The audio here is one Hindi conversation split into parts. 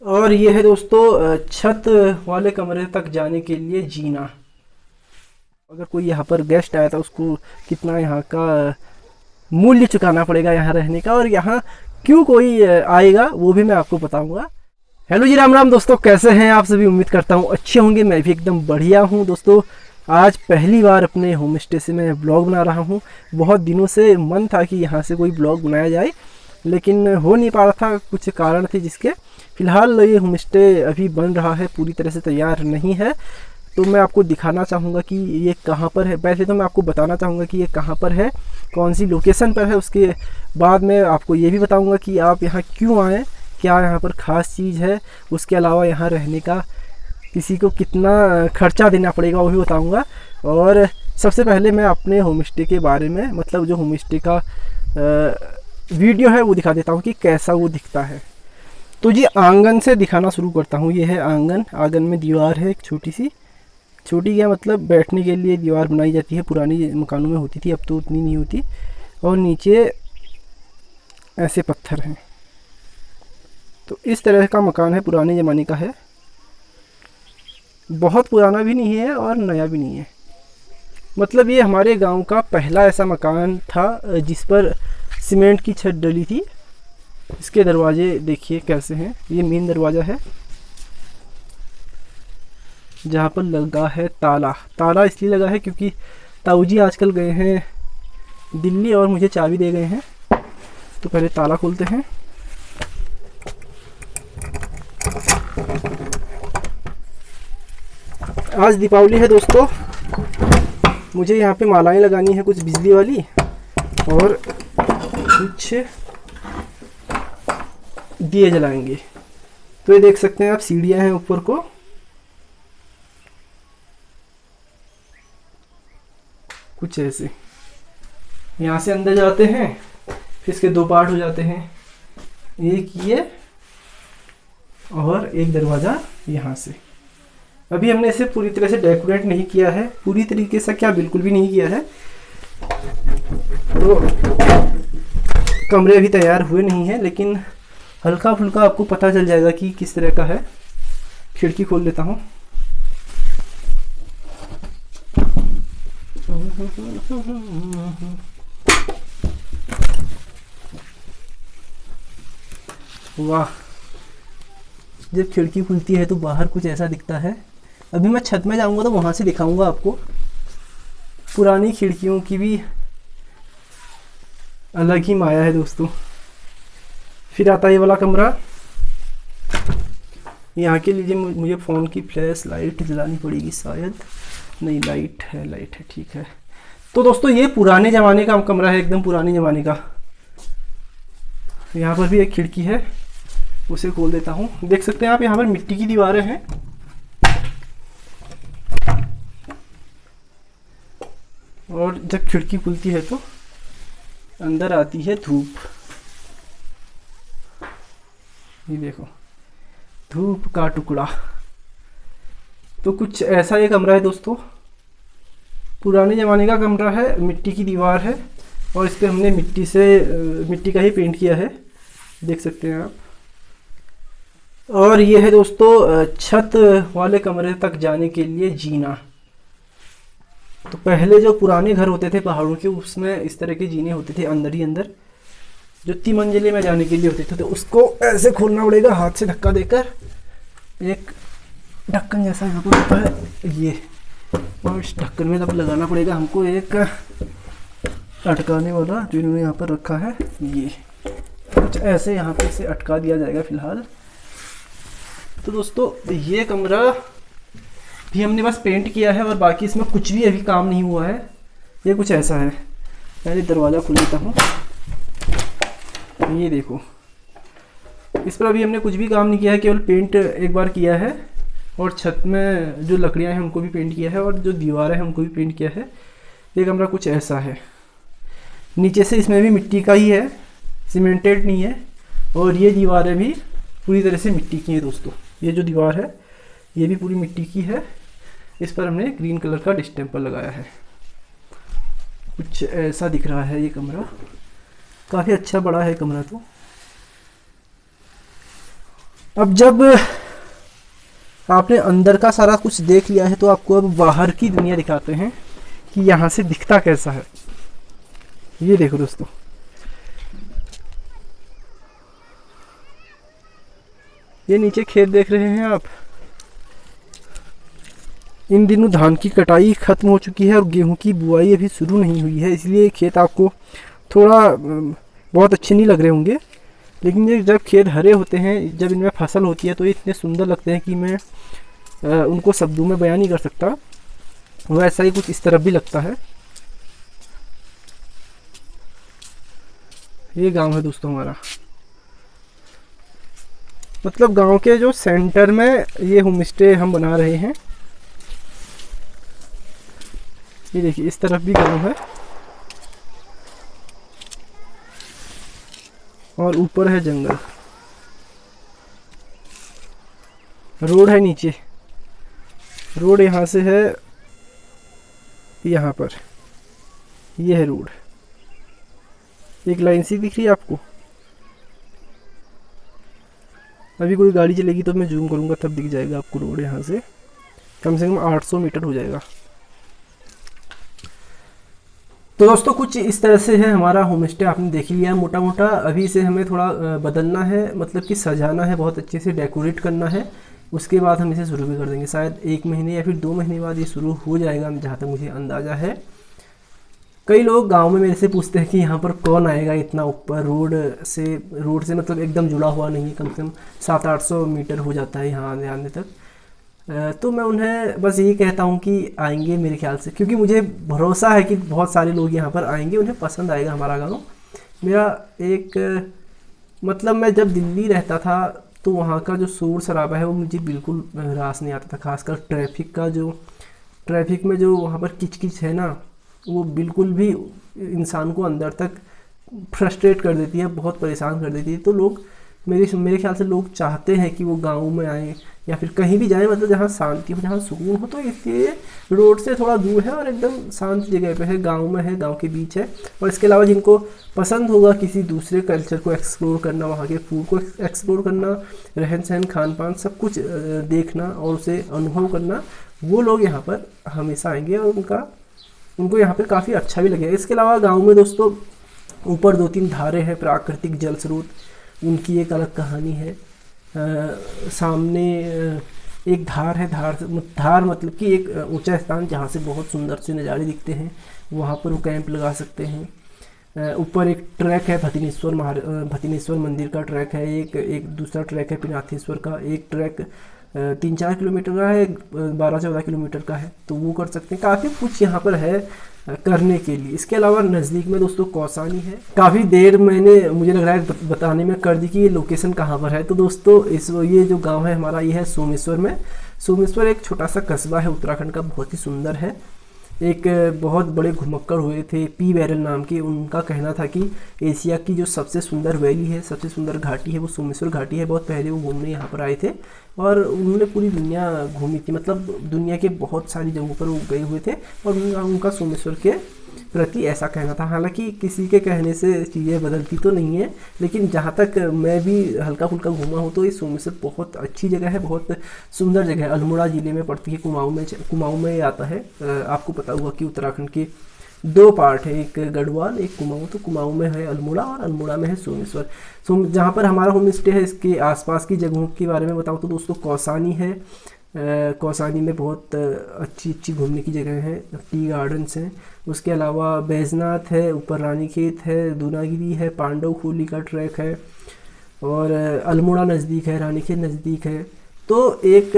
और ये है दोस्तों छत वाले कमरे तक जाने के लिए जीना। अगर कोई यहाँ पर गेस्ट आया था उसको कितना यहाँ का मूल्य चुकाना पड़ेगा यहाँ रहने का, और यहाँ क्यों कोई आएगा वो भी मैं आपको बताऊंगा। हेलो जी, राम राम दोस्तों, कैसे हैं आप सभी। उम्मीद करता हूँ अच्छे होंगे। मैं भी एकदम बढ़िया हूँ दोस्तों। आज पहली बार अपने होम स्टे से मैं ब्लॉग बना रहा हूँ। बहुत दिनों से मन था कि यहाँ से कोई ब्लॉग बनाया जाए, लेकिन हो नहीं पा रहा था, कुछ कारण थे जिसके। फ़िलहाल ये होम स्टे अभी बन रहा है, पूरी तरह से तैयार नहीं है। तो मैं आपको दिखाना चाहूँगा कि ये कहाँ पर है। पहले तो मैं आपको बताना चाहूँगा कि ये कहाँ पर है, कौन सी लोकेशन पर है। उसके बाद मैं आपको ये भी बताऊँगा कि आप यहाँ क्यों आएँ, क्या यहाँ पर ख़ास चीज़ है। उसके अलावा यहाँ रहने का किसी को कितना खर्चा देना पड़ेगा वो भी बताऊँगा। और सबसे पहले मैं अपने होम स्टे के बारे में, मतलब जो होम स्टे का वीडियो है वो दिखा देता हूँ कि कैसा वो दिखता है। तो जी आंगन से दिखाना शुरू करता हूँ। ये है आंगन। आंगन में दीवार है एक छोटी सी, छोटी क्या मतलब बैठने के लिए दीवार बनाई जाती है, पुरानी मकानों में होती थी, अब तो उतनी नहीं होती। और नीचे ऐसे पत्थर हैं। तो इस तरह का मकान है, पुराने ज़माने का है। बहुत पुराना भी नहीं है और नया भी नहीं है। मतलब ये हमारे गांव का पहला ऐसा मकान था जिस पर सीमेंट की छत डली थी। इसके दरवाजे देखिए कैसे हैं। ये मेन दरवाज़ा है जहाँ पर लगा है ताला। ताला इसलिए लगा है क्योंकि ताऊ जी आजकल गए हैं दिल्ली और मुझे चाबी दे गए हैं। तो पहले ताला खोलते हैं। आज दीपावली है दोस्तों। मुझे यहाँ पे मालाएं लगानी है, कुछ बिजली वाली और कुछ दिए जलाएंगे। तो ये देख सकते हैं आप, सीढ़ियाँ हैं ऊपर को। कुछ ऐसे यहाँ से अंदर जाते हैं, फिर इसके दो पार्ट हो जाते हैं। एक ये और एक दरवाज़ा यहाँ से। अभी हमने इसे पूरी तरह से डेकोरेट नहीं किया है, पूरी तरीके से क्या बिल्कुल भी नहीं किया है। तो कमरे अभी तैयार हुए नहीं हैं, लेकिन हल्का फुल्का आपको पता चल जाएगा कि किस तरह का है। खिड़की खोल लेता हूँ। वाह, जब खिड़की खुलती है तो बाहर कुछ ऐसा दिखता है। अभी मैं छत में जाऊंगा तो वहां से दिखाऊंगा आपको। पुरानी खिड़कियों की भी अलग ही माया है दोस्तों। फिर आता है ये वाला कमरा। यहाँ के लिए मुझे फ़ोन की फ्लैश लाइट जलानी पड़ेगी शायद। नहीं, लाइट है, ठीक है। तो दोस्तों ये पुराने ज़माने का कमरा है, एकदम पुराने ज़माने का। यहाँ पर भी एक खिड़की है, उसे खोल देता हूँ। देख सकते हैं आप, यहाँ पर मिट्टी की दीवारें हैं। और जब खिड़की खुलती है तो अंदर आती है धूप। ये देखो, धूप का टुकड़ा। तो कुछ ऐसा ये कमरा है दोस्तों। पुराने ज़माने का कमरा है, मिट्टी की दीवार है और इस पर हमने मिट्टी का ही पेंट किया है, देख सकते हैं आप। और ये है दोस्तों छत वाले कमरे तक जाने के लिए जीना। तो पहले जो पुराने घर होते थे पहाड़ों के, उसमें इस तरह के जीने होते थे अंदर ही अंदर, जो 3 मंजिले में जाने के लिए होते थे। तो उसको ऐसे खोलना पड़ेगा हाथ से धक्का देकर। एक ढक्कन जैसा यहाँ पर होता है ये, और इस ढक्कन में तब लगाना पड़ेगा हमको एक अटकाने वाला, जो इन्होंने यहाँ पर रखा है। ये कुछ ऐसे यहाँ पे से अटका दिया जाएगा फिलहाल। तो दोस्तों ये कमरा भी हमने बस पेंट किया है और बाकी इसमें कुछ भी अभी काम नहीं हुआ है। ये कुछ ऐसा है। पहले दरवाज़ा खोल लेता हूँ। ये देखो, इस पर अभी हमने कुछ भी काम नहीं किया है, केवल पेंट एक बार किया है। और छत में जो लकड़ियाँ हैं उनको भी पेंट किया है और जो दीवार है उनको भी पेंट किया है। ये कमरा कुछ ऐसा है। नीचे से इसमें भी मिट्टी का ही है, सीमेंटेड नहीं है। और ये दीवारें भी पूरी तरह से मिट्टी की हैं दोस्तों। ये जो दीवार है ये भी पूरी मिट्टी की है। इस पर हमने ग्रीन कलर का डिस्टेंपर लगाया है। कुछ ऐसा दिख रहा है ये कमरा। काफ़ी अच्छा बड़ा है कमरा। तो अब जब आपने अंदर का सारा कुछ देख लिया है तो आपको अब बाहर की दुनिया दिखाते हैं कि यहाँ से दिखता कैसा है। ये देखो दोस्तों, ये नीचे खेत देख रहे हैं आप। इन दिनों धान की कटाई खत्म हो चुकी है और गेहूं की बुआई अभी शुरू नहीं हुई है, इसलिए खेत आपको थोड़ा बहुत अच्छे नहीं लग रहे होंगे। लेकिन ये जब खेत हरे होते हैं, जब इनमें फसल होती है तो ये इतने सुंदर लगते हैं कि मैं उनको शब्दों में बयान नहीं कर सकता। वैसा ही कुछ इस तरफ भी लगता है। ये गांव है दोस्तों हमारा, मतलब गांव के जो सेंटर में ये होम स्टे हम बना रहे हैं। ये देखिए इस तरफ भी गांव है और ऊपर है जंगल, रोड है नीचे। रोड यहाँ से है यहाँ पर, ये है रोड, एक लाइन सी दिख रही है आपको। अभी कोई गाड़ी चलेगी तो मैं जूम करूँगा तब दिख जाएगा आपको रोड। यहाँ से कम से कम 800 मीटर हो जाएगा। तो दोस्तों कुछ इस तरह से है हमारा होम स्टे, आपने देख लिया मोटा मोटा। अभी इसे हमें थोड़ा बदलना है, मतलब कि सजाना है, बहुत अच्छे से डेकोरेट करना है। उसके बाद हम इसे शुरू भी कर देंगे, शायद 1 महीने या फिर 2 महीने बाद ये शुरू हो जाएगा, जहाँ तक मुझे अंदाज़ा है। कई लोग गांव में मेरे से पूछते हैं कि यहाँ पर कौन आएगा इतना ऊपर, रोड से मतलब एकदम जुड़ा हुआ नहीं है, कम से कम 700-800 मीटर हो जाता है यहाँ आने तक। तो मैं उन्हें बस यही कहता हूँ कि आएंगे मेरे ख्याल से, क्योंकि मुझे भरोसा है कि बहुत सारे लोग यहाँ पर आएंगे, उन्हें पसंद आएगा हमारा गांव। मेरा एक मतलब मैं जब दिल्ली रहता था तो वहाँ का जो शोर शराबा है वो मुझे बिल्कुल रास नहीं आता था। खासकर ट्रैफिक में जो वहाँ पर किचकिच है ना, वो बिल्कुल भी इंसान को अंदर तक फ्रस्ट्रेट कर देती है, बहुत परेशान कर देती है। तो लोग मेरे ख्याल से लोग चाहते हैं कि वो गाँव में आएँ या फिर कहीं भी जाएं, मतलब जहाँ शांति हो, जहाँ सुकून हो। तो इसलिए रोड से थोड़ा दूर है और एकदम शांत जगह पे है, गांव में है, गांव के बीच है। और इसके अलावा जिनको पसंद होगा किसी दूसरे कल्चर को एक्सप्लोर करना, वहाँ के फूड को एक्सप्लोर करना, रहन सहन खान पान सब कुछ देखना और उसे अनुभव करना, वो लोग यहाँ पर हमेशा आएंगे और उनको यहाँ पर काफ़ी अच्छा भी लगेगा। इसके अलावा गाँव में दोस्तों ऊपर 2-3 धारें हैं, प्राकृतिक जल स्रोत, उनकी एक अलग कहानी है। सामने एक धार है, धार मतलब कि एक ऊंचा स्थान जहाँ से बहुत सुंदर से नज़ारे दिखते हैं, वहाँ पर वो कैंप लगा सकते हैं। ऊपर एक ट्रैक है, भतीनेश्वर मंदिर का ट्रैक है, एक दूसरा ट्रैक है पिनाथेश्वर का। एक ट्रैक 3-4 किलोमीटर का है, 12-14 किलोमीटर का है, तो वो कर सकते हैं। काफ़ी कुछ यहाँ पर है करने के लिए। इसके अलावा नज़दीक में दोस्तों कौसानी है। काफ़ी देर मैंने मुझे लग रहा है बताने में कर दी कि ये लोकेशन कहाँ पर है। तो दोस्तों ये जो गांव है हमारा, ये है सोमेश्वर में। सोमेश्वर एक छोटा सा कस्बा है उत्तराखंड का, बहुत ही सुंदर है। एक बहुत बड़े घुमक्कड़ हुए थे पी बैरल नाम के, उनका कहना था कि एशिया की जो सबसे सुंदर वैली है, सबसे सुंदर घाटी है, वो सोमेश्वर घाटी है। बहुत पहले वो घूमने यहाँ पर आए थे और उन्होंने पूरी दुनिया घूमी थी, मतलब दुनिया के बहुत सारी जगहों पर वो गए हुए थे और उनका सोमेश्वर के प्रति ऐसा कहना था। हालांकि किसी के कहने से चीज़ें बदलती तो नहीं है, लेकिन जहाँ तक मैं भी हल्का फुल्का घूमा हूँ तो ये सोमेश्वर बहुत अच्छी जगह है, बहुत सुंदर जगह है। अल्मोड़ा ज़िले में पड़ती है, कुमाऊँ में आता है। आपको पता होगा कि उत्तराखंड के 2 पार्ट है, एक गढ़वाल एक कुमाऊँ। तो कुमाऊँ में है अल्मोड़ा और अल्मोड़ा में है सोमेश्वर। जहाँ पर हमारा होम स्टे है, इसके आसपास की जगहों के बारे में बताऊँ तो दोस्तों कौसानी है। कौसानी में बहुत अच्छी घूमने की जगह है, टी गार्डन्स हैं। उसके अलावा बैजनाथ है, ऊपर रानीखेत है, दूनागिरी है, पांडव खोली का ट्रैक है और अल्मोड़ा नज़दीक है, रानीखेत नज़दीक है। तो एक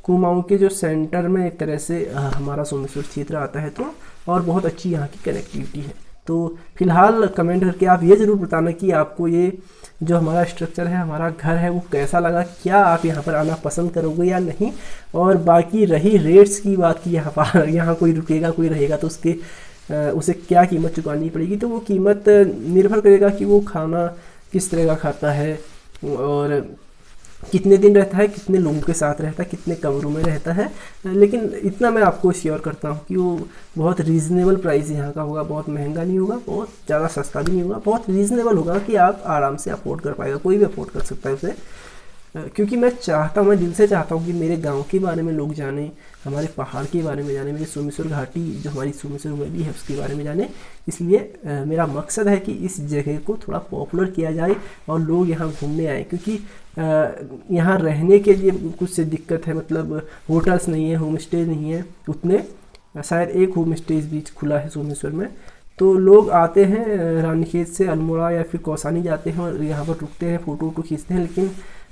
कुमाऊँ के जो सेंटर में एक तरह से हमारा सोमेश्वर क्षेत्र आता है। तो और बहुत अच्छी यहाँ की कनेक्टिविटी है। तो फिलहाल कमेंट करके आप ये ज़रूर बताना कि आपको ये जो हमारा स्ट्रक्चर है, हमारा घर है, वो कैसा लगा, क्या आप यहाँ पर आना पसंद करोगे या नहीं। और बाकी रही रेट्स की बात की यहाँ कोई रुकेगा कोई रहेगा तो उसे क्या कीमत चुकानी पड़ेगी, तो वो कीमत निर्भर करेगा कि वो खाना किस तरह का खाता है और कितने दिन रहता है, कितने लोगों के साथ रहता है, कितने कमरों में रहता है। लेकिन इतना मैं आपको श्योर करता हूँ कि वो बहुत रीज़नेबल प्राइस यहाँ का होगा, बहुत महंगा नहीं होगा, बहुत ज़्यादा सस्ता भी नहीं होगा, बहुत रीज़नेबल होगा कि आप आराम से अफोर्ड कर पाएगा, कोई भी अफोर्ड कर सकता है उसे। क्योंकि मैं दिल से चाहता हूँ कि मेरे गांव के बारे में लोग जानें, हमारे पहाड़ के बारे में जानें, मेरे सोमेश्वर घाटी जो हमारी सोमेश्वर वैली है उसके बारे में जानें। इसलिए मेरा मकसद है कि इस जगह को थोड़ा पॉपुलर किया जाए और लोग यहाँ घूमने आए, क्योंकि यहाँ रहने के लिए कुछ से दिक्कत है, मतलब होटल्स नहीं है, होम स्टे नहीं है उतने, शायद एक होम स्टे इस बीच खुला है सोमेश्वर में। तो लोग आते हैं रानीखेत से अल्मोड़ा या फिर कौसानी जाते हैं और यहाँ पर रुकते हैं, फ़ोटो वोटो खींचते हैं, लेकिन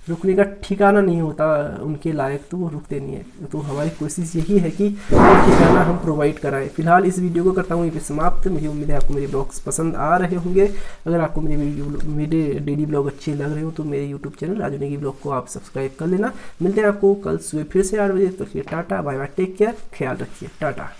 रुकने का ठिकाना नहीं होता उनके लायक, तो वो रुकते नहीं है। तो हमारी कोशिश यही है कि वो ठिकाना हम प्रोवाइड कराएं। फिलहाल इस वीडियो को करता हूँ यहीं पे समाप्त। मुझे उम्मीद है आपको मेरे ब्लॉग्स पसंद आ रहे होंगे। अगर आपको मेरे डेली ब्लॉग अच्छे लग रहे हो तो मेरे YouTube channel Raju Negi blog को आप सब्सक्राइब कर लेना। मिलते हैं आपको कल सुबह फिर से 8 बजे। तो फिर tata bye bye, take care, ख्याल रखिए, टाटा।